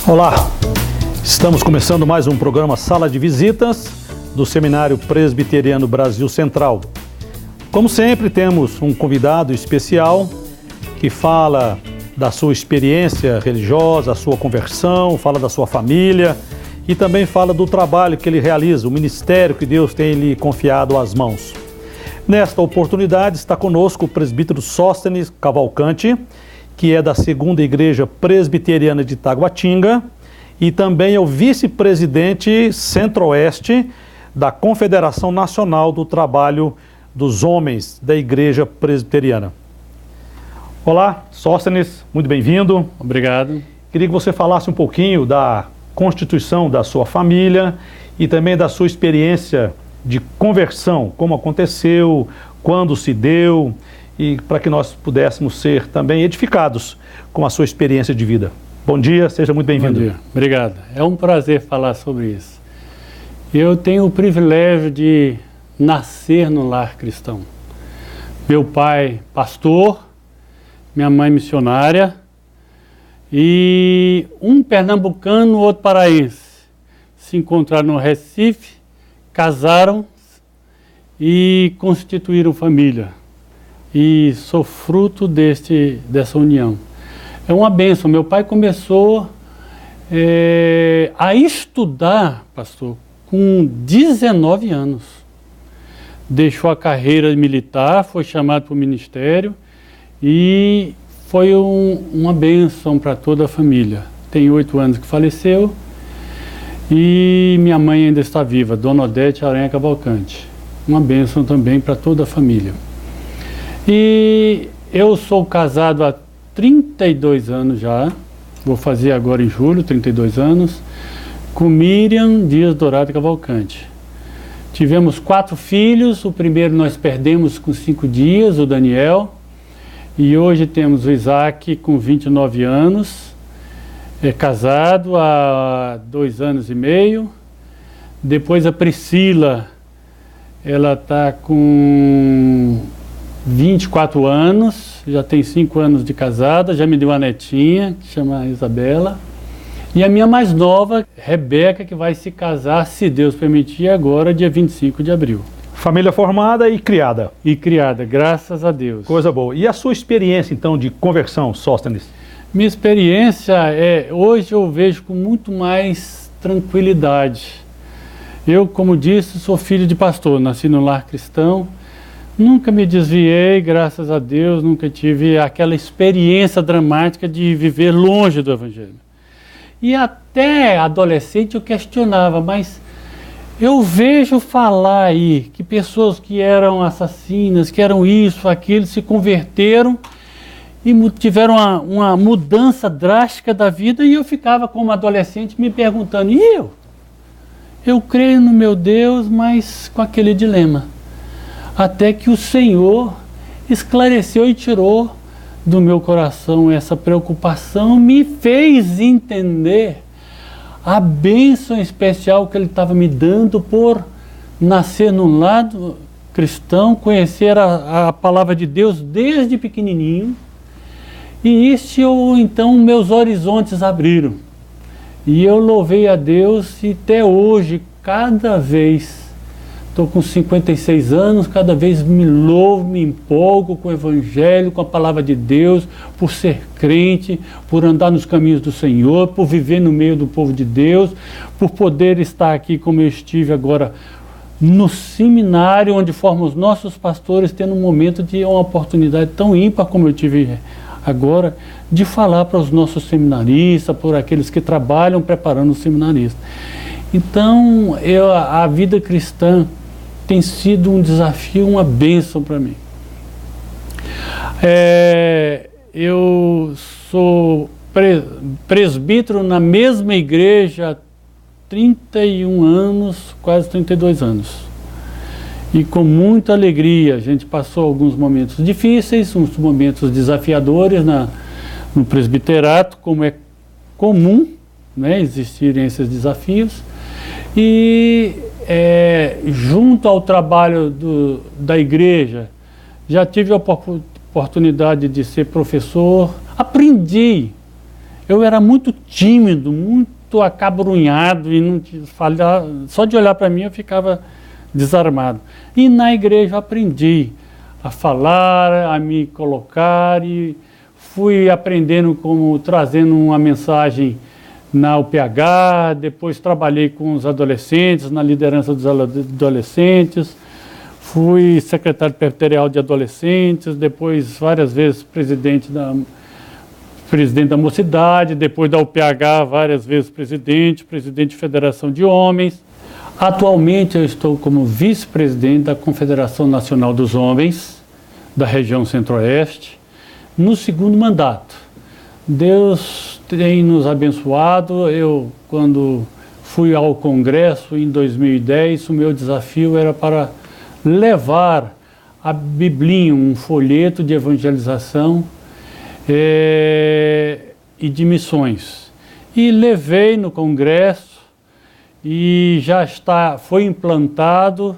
Olá, estamos começando mais um programa Sala de Visitas do Seminário Presbiteriano Brasil Central. Como sempre, temos um convidado especial que fala da sua experiência religiosa, a sua conversão, fala da sua família e também fala do trabalho que ele realiza, o ministério que Deus tem lhe confiado às mãos. Nesta oportunidade está conosco o presbítero Sóstenes Cavalcante, que é da Segunda Igreja Presbiteriana de Taguatinga e também é o vice-presidente centro-oeste da Confederação Nacional do Trabalho dos Homens da Igreja Presbiteriana. Olá, Sóstenes, muito bem-vindo. Obrigado. Queria que você falasse um pouquinho da constituição da sua família e também da sua experiência de conversão, como aconteceu, quando se deu, e para que nós pudéssemos ser também edificados com a sua experiência de vida. Bom dia, seja muito bem-vindo. Bom dia, obrigado. É um prazer falar sobre isso. Eu tenho o privilégio de nascer no lar cristão. Meu pai, pastor, minha mãe missionária, e um pernambucano, outro paraense, se encontraram no Recife, casaram e constituíram família. E sou fruto dessa união. É uma bênção. Meu pai começou a estudar, pastor, com 19 anos. Deixou a carreira militar, foi chamado para o ministério e foi uma bênção para toda a família. Tem 8 anos que faleceu e minha mãe ainda está viva, Dona Odete Aranha Cavalcante. Uma bênção também para toda a família. E eu sou casado há 32 anos já, vou fazer agora em julho, 32 anos, com Miriam Dias Dourado Cavalcante. Tivemos 4 filhos, o primeiro nós perdemos com 5 dias, o Daniel, e hoje temos o Isaac com 29 anos, é casado há 2 anos e meio. Depois a Priscila, ela está com 24 anos, já tem 5 anos de casada, já me deu uma netinha, que chama Isabela. E a minha mais nova, Rebeca, que vai se casar, se Deus permitir, agora, dia 25 de abril. Família formada e criada. E criada, graças a Deus. Coisa boa. E a sua experiência, então, de conversão, Sóstenes? Minha experiência hoje eu vejo com muito mais tranquilidade. Eu, como disse, sou filho de pastor, nasci no lar cristão. Nunca me desviei, graças a Deus, nunca tive aquela experiência dramática de viver longe do Evangelho. E até adolescente eu questionava, mas eu vejo falar aí que pessoas que eram assassinas, que eram isso, aquilo, se converteram e tiveram uma mudança drástica da vida, e eu ficava como adolescente me perguntando, e eu? Eu creio no meu Deus, mas com aquele dilema. Até que o Senhor esclareceu e tirou do meu coração essa preocupação, me fez entender a bênção especial que Ele estava me dando por nascer num lado cristão, conhecer a palavra de Deus desde pequenininho. E então meus horizontes abriram. E eu louvei a Deus e até hoje, cada vez... Estou com 56 anos, cada vez me louvo, me empolgo com o Evangelho, com a Palavra de Deus, por ser crente, por andar nos caminhos do Senhor, por viver no meio do povo de Deus, por poder estar aqui como eu estive agora no seminário, onde formam os nossos pastores, tendo um momento de uma oportunidade tão ímpar como eu tive agora, de falar para os nossos seminaristas, por aqueles que trabalham preparando os seminaristas. Então, a vida cristã tem sido um desafio, uma bênção para mim. Eu sou presbítero na mesma igreja há 31 anos, quase 32 anos. E com muita alegria, a gente passou alguns momentos difíceis, uns momentos desafiadores no presbiterato, como é comum, né, existirem esses desafios. E junto ao trabalho da igreja, já tive a oportunidade de ser professor, aprendi Eu era muito tímido, muito acabrunhado, e não falhava, só de olhar para mim eu ficava desarmado. E na igreja eu aprendi a falar, a me colocar, e fui aprendendo como trazendo uma mensagem na UPH, depois trabalhei com os adolescentes, na liderança dos adolescentes, fui secretário presbiterial de adolescentes, depois várias vezes presidente da mocidade, depois da UPH várias vezes presidente de Federação de Homens. Atualmente eu estou como vice-presidente da Confederação Nacional dos Homens, da região Centro-Oeste, no segundo mandato. Deus tem nos abençoado. Eu, quando fui ao Congresso em 2010, o meu desafio era para levar a Biblinha, um folheto de evangelização e de missões. E levei no Congresso e foi implantado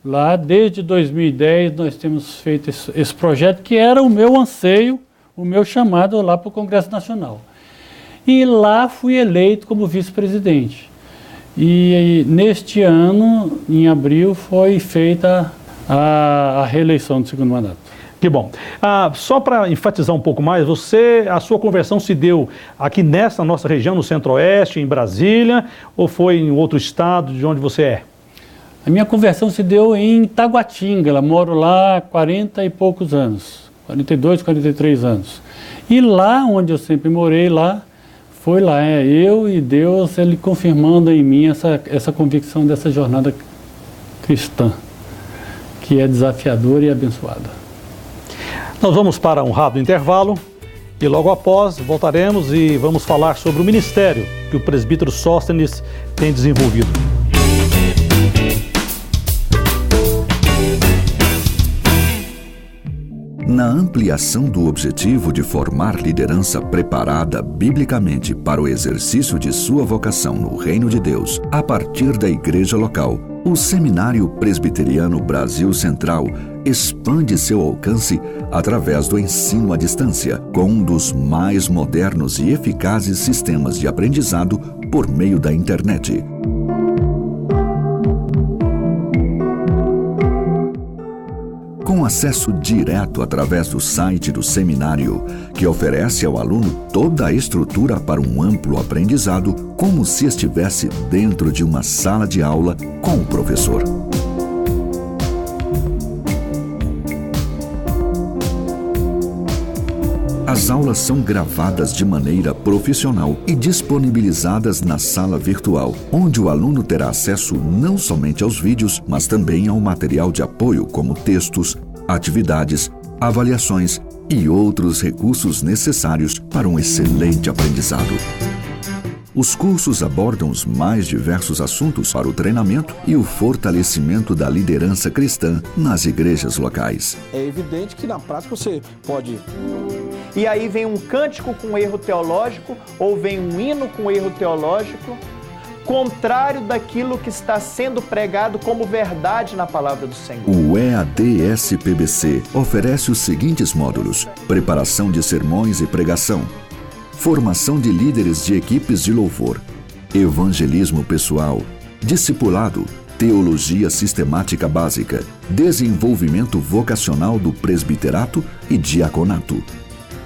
lá desde 2010. Nós temos feito esse projeto, que era o meu anseio, o meu chamado lá para o Congresso Nacional. E lá fui eleito como vice-presidente. E neste ano, em abril, foi feita a reeleição do segundo mandato. Que bom. Só para enfatizar um pouco mais, a sua conversão se deu aqui nessa nossa região, no Centro-Oeste, em Brasília, ou foi em outro estado de onde você é? A minha conversão se deu em Taguatinga. Eu moro lá há 40 e poucos anos, 42, 43 anos. E lá onde eu sempre morei, foi lá, eu e Deus, Ele confirmando em mim essa convicção dessa jornada cristã, que é desafiadora e abençoada. Nós vamos para um rápido intervalo e logo após voltaremos e vamos falar sobre o ministério que o presbítero Sóstenes tem desenvolvido. Na ampliação do objetivo de formar liderança preparada biblicamente para o exercício de sua vocação no Reino de Deus, a partir da igreja local, o Seminário Presbiteriano Brasil Central expande seu alcance através do ensino à distância, com um dos mais modernos e eficazes sistemas de aprendizado por meio da internet. Com acesso direto através do site do seminário, que oferece ao aluno toda a estrutura para um amplo aprendizado, como se estivesse dentro de uma sala de aula com o professor. As aulas são gravadas de maneira profissional e disponibilizadas na sala virtual, onde o aluno terá acesso não somente aos vídeos, mas também ao material de apoio como textos, atividades, avaliações e outros recursos necessários para um excelente aprendizado. Os cursos abordam os mais diversos assuntos para o treinamento e o fortalecimento da liderança cristã nas igrejas locais. É evidente que na prática você pode... E aí vem um cântico com erro teológico, ou vem um hino com erro teológico, contrário daquilo que está sendo pregado como verdade na palavra do Senhor. O EAD-SPBC oferece os seguintes módulos: preparação de sermões e pregação, formação de líderes de equipes de louvor, evangelismo pessoal, discipulado, teologia sistemática básica, desenvolvimento vocacional do presbiterato e diaconato,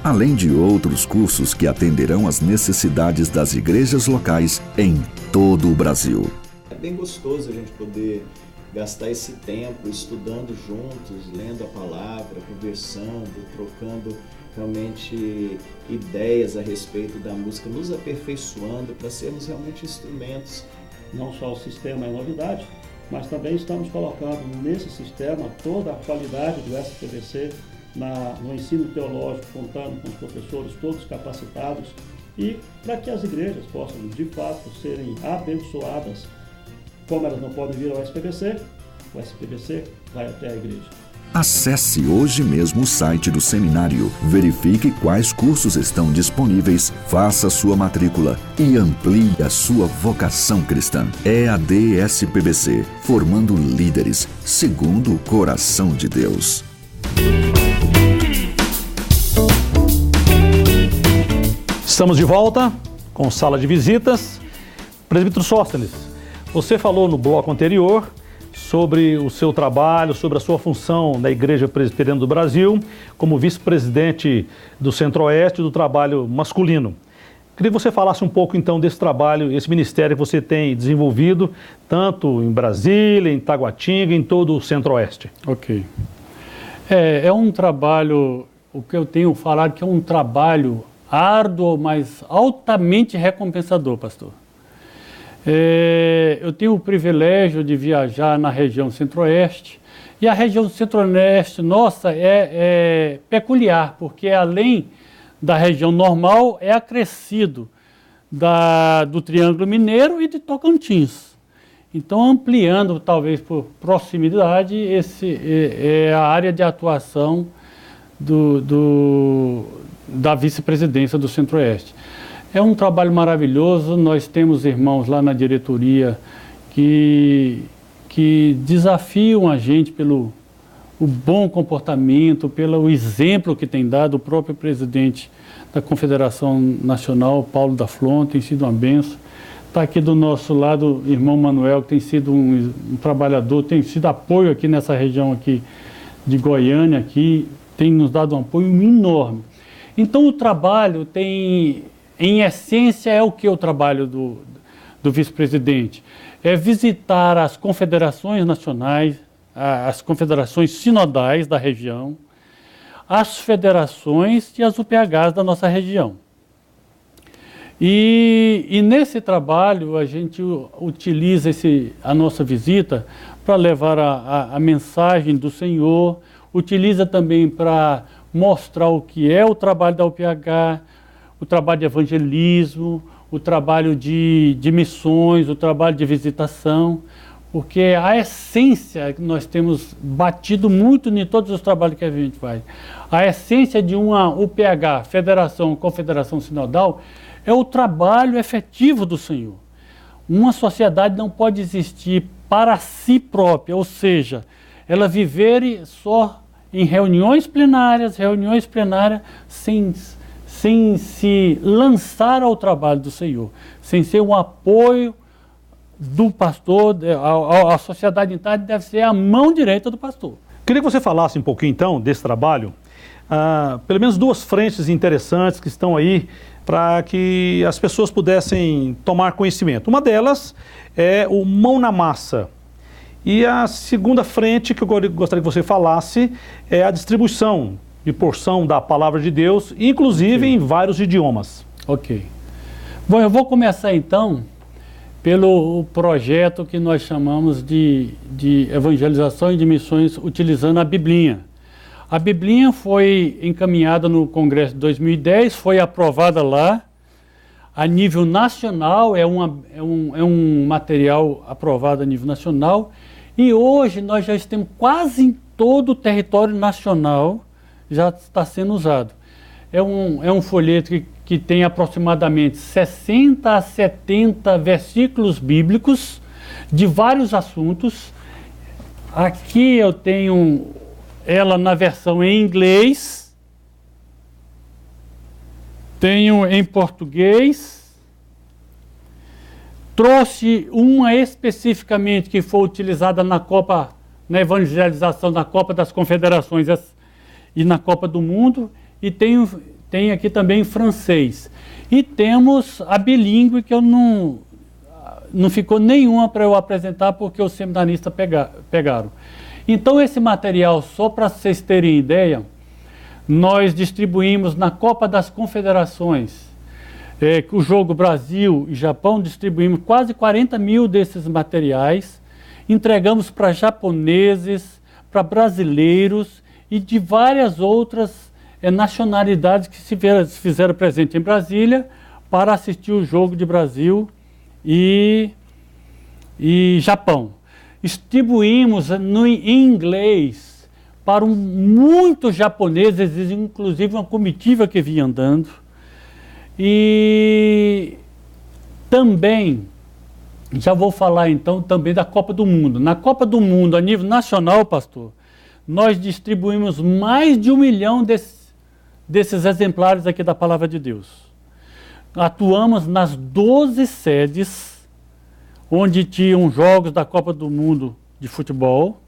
além de outros cursos que atenderão às necessidades das igrejas locais em todo o Brasil. É bem gostoso a gente poder gastar esse tempo estudando juntos, lendo a palavra, conversando, trocando realmente ideias a respeito da música, nos aperfeiçoando para sermos realmente instrumentos. Não só o sistema é novidade, mas também estamos colocando nesse sistema toda a qualidade do SPBC no ensino teológico, contando com os professores todos capacitados, e para que as igrejas possam de fato serem abençoadas. Como elas não podem vir ao SPBC, o SPBC vai até a igreja. Acesse hoje mesmo o site do seminário, verifique quais cursos estão disponíveis, faça sua matrícula e amplie a sua vocação cristã. EAD-SPBC, formando líderes segundo o coração de Deus. Estamos de volta com Sala de Visitas. Presbítero Sóstenes, você falou no bloco anterior sobre o seu trabalho, sobre a sua função na Igreja Presbiteriana do Brasil, como vice-presidente do Centro-Oeste do trabalho masculino. Queria que você falasse um pouco então desse trabalho, esse ministério que você tem desenvolvido, tanto em Brasília, em Taguatinga, em todo o Centro-Oeste. Ok. É um trabalho, o que eu tenho falado que é um trabalho árduo, mas altamente recompensador, pastor. Eu tenho o privilégio de viajar na região Centro-Oeste, e a região Centro-Oeste nossa é peculiar, porque além da região normal, é acrescido do Triângulo Mineiro e de Tocantins. Então, ampliando, talvez por proximidade, é a área de atuação da vice-presidência do Centro-Oeste. É um trabalho maravilhoso, nós temos irmãos lá na diretoria que desafiam a gente pelo o bom comportamento, pelo exemplo que tem dado o próprio presidente da Confederação Nacional, Paulo da Flon, tem sido uma benção. Está aqui do nosso lado o irmão Manuel, que tem sido um trabalhador, tem sido apoio aqui nessa região aqui de Goiânia, aqui, tem nos dado um apoio enorme. Então o trabalho tem, em essência, é o que o trabalho do vice-presidente? É visitar as confederações nacionais, as confederações sinodais da região, as federações e as UPHs da nossa região. E nesse trabalho a gente utiliza a nossa visita para levar a mensagem do Senhor, utiliza também para mostrar o que é o trabalho da UPH, o trabalho de evangelismo, o trabalho de missões, o trabalho de visitação, porque a essência que nós temos batido muito em todos os trabalhos que a gente faz, a essência de uma UPH, Federação, Confederação Sinodal, é o trabalho efetivo do Senhor. Uma sociedade não pode existir para si própria, ou seja, ela viver só em reuniões plenárias sem se lançar ao trabalho do Senhor, sem ser um apoio do pastor. A sociedade inteira deve ser a mão direita do pastor. Queria que você falasse um pouquinho então desse trabalho, pelo menos duas frentes interessantes que estão aí para que as pessoas pudessem tomar conhecimento. Uma delas é o Mão na Massa. E a segunda frente que eu gostaria que você falasse é a distribuição de porção da Palavra de Deus, inclusive em vários idiomas. Ok. Bom, eu vou começar então pelo projeto que nós chamamos de evangelização e de missões utilizando a Biblinha. A Biblinha foi encaminhada no Congresso de 2010, foi aprovada lá, a nível nacional, é um material aprovado a nível nacional, e hoje nós já estamos quase em todo o território nacional, já está sendo usado. É um folheto que tem aproximadamente 60 a 70 versículos bíblicos de vários assuntos. Aqui eu tenho ela na versão em inglês, tenho em português, trouxe uma especificamente que foi utilizada na evangelização da Copa das Confederações e na Copa do Mundo, e tem aqui também em francês. E temos a bilíngue, que eu não ficou nenhuma para eu apresentar, porque os seminaristas pegaram. Então esse material, só para vocês terem ideia, nós distribuímos na Copa das Confederações, o jogo Brasil e Japão, distribuímos quase 40 mil desses materiais, entregamos para japoneses, para brasileiros e de várias outras nacionalidades que se fizeram presente em Brasília para assistir o jogo de Brasil e Japão. Distribuímos em inglês para muitos japoneses, inclusive uma comitiva que vinha andando. E também, já vou falar então também da Copa do Mundo. Na Copa do Mundo, a nível nacional, pastor, nós distribuímos mais de 1 milhão desses exemplares aqui da Palavra de Deus. atuamos nas 12 sedes onde tinham jogos da Copa do Mundo de futebol,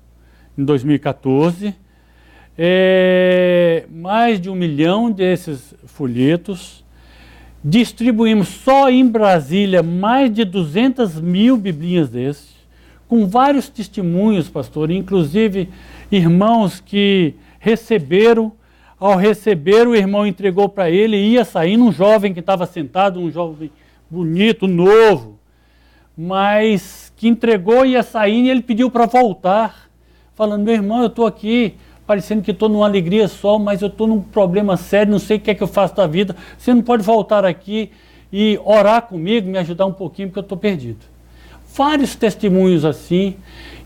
em 2014. Mais de 1 milhão desses folhetos. Distribuímos só em Brasília mais de 200 mil biblinhas desses, com vários testemunhos, pastor, inclusive irmãos que receberam. Ao receber, o irmão entregou para ele e ia saindo, um jovem que estava sentado, um jovem bonito, novo, mas que entregou e ia saindo, e ele pediu para voltar, falando: meu irmão, eu estou aqui, parecendo que estou numa alegria só, mas eu estou num problema sério, não sei o que é que eu faço da vida, você não pode voltar aqui e orar comigo, me ajudar um pouquinho, porque eu estou perdido. Vários testemunhos assim,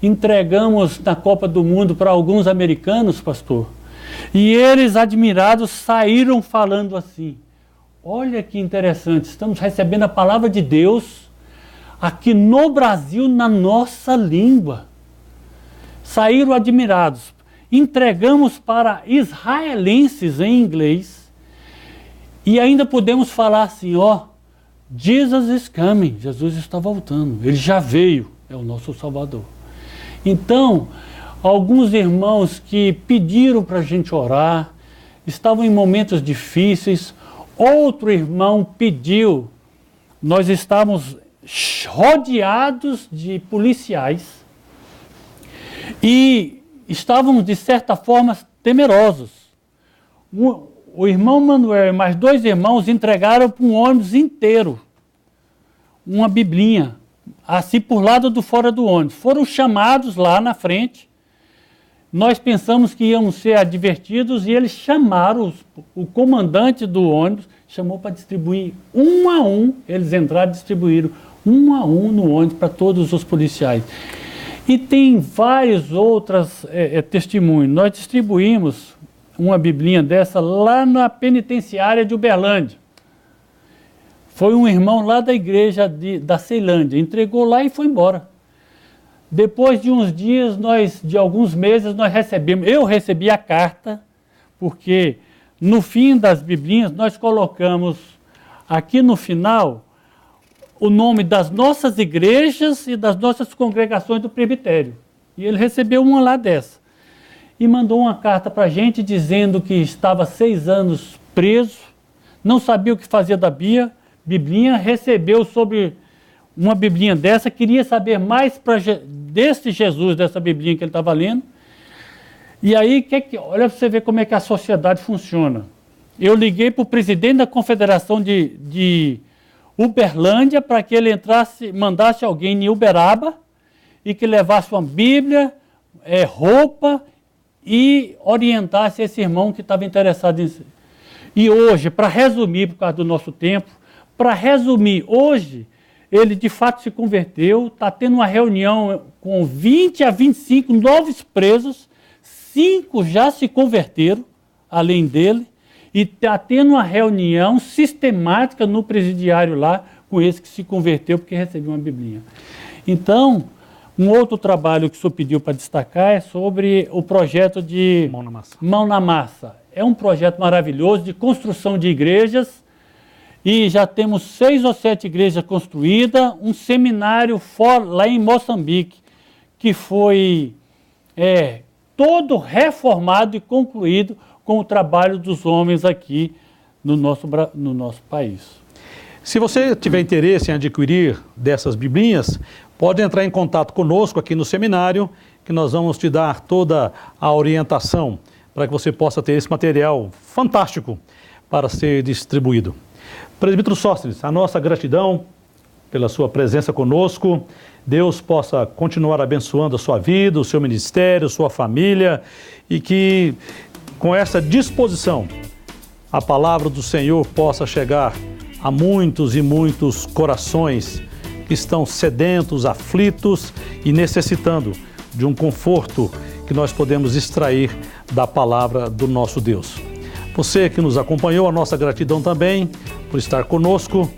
entregamos na Copa do Mundo para alguns americanos, pastor, e eles, admirados, saíram falando assim: olha que interessante, estamos recebendo a palavra de Deus aqui no Brasil, na nossa língua. Saíram admirados. Entregamos para israelenses em inglês e ainda podemos falar assim: ó, Jesus is coming, Jesus está voltando, ele já veio, é o nosso Salvador. Então, alguns irmãos que pediram para a gente orar, estavam em momentos difíceis. Outro irmão pediu, nós estávamos rodeados de policiais e estávamos, de certa forma, temerosos. O irmão Manuel e mais 2 irmãos entregaram para um ônibus inteiro uma biblinha, assim por lado do fora do ônibus. Foram chamados lá na frente. Nós pensamos que íamos ser advertidos e eles chamaram, o comandante do ônibus chamou para distribuir um a um. Eles entraram e distribuíram um a um no ônibus para todos os policiais. E tem vários outros testemunhos. Nós distribuímos uma biblinha dessa lá na penitenciária de Uberlândia. Foi um irmão lá da igreja da Ceilândia, entregou lá e foi embora. Depois de uns dias, de alguns meses, eu recebi a carta, porque no fim das biblinhas nós colocamos aqui no final o nome das nossas igrejas e das nossas congregações do presbitério. E ele recebeu uma lá dessa. E mandou uma carta para a gente dizendo que estava 6 anos preso, não sabia o que fazia da biblinha, recebeu sobre uma biblinha dessa, queria saber mais desse Jesus, dessa biblinha que ele estava lendo. E aí, olha para você ver como é que a sociedade funciona. Eu liguei para o presidente da Confederação de Uberlândia para que ele mandasse alguém em Uberaba e que levasse uma Bíblia, roupa e orientasse esse irmão que estava interessado nisso. E hoje, para resumir, por causa do nosso tempo, hoje ele de fato se converteu, está tendo uma reunião com 20 a 25 novos presos, 5 já se converteram, além dele, e está tendo uma reunião sistemática no presidiário lá com esse que se converteu porque recebeu uma biblinha. Então, um outro trabalho que o senhor pediu para destacar é sobre o projeto de Mão na Massa. Mão na Massa. É um projeto maravilhoso de construção de igrejas e já temos 6 ou 7 igrejas construídas, um seminário lá em Moçambique, que foi todo reformado e concluído com o trabalho dos homens aqui no nosso país. Se você tiver interesse em adquirir dessas biblinhas, pode entrar em contato conosco aqui no seminário, que nós vamos te dar toda a orientação para que você possa ter esse material fantástico para ser distribuído. Presbítero Sóstenes, a nossa gratidão pela sua presença conosco. Deus possa continuar abençoando a sua vida, o seu ministério, sua família, e que com essa disposição a palavra do Senhor possa chegar a muitos e muitos corações que estão sedentos, aflitos e necessitando de um conforto que nós podemos extrair da palavra do nosso Deus. Você que nos acompanhou, a nossa gratidão também por estar conosco.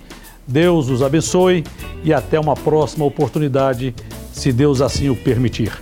Deus os abençoe e até uma próxima oportunidade, se Deus assim o permitir.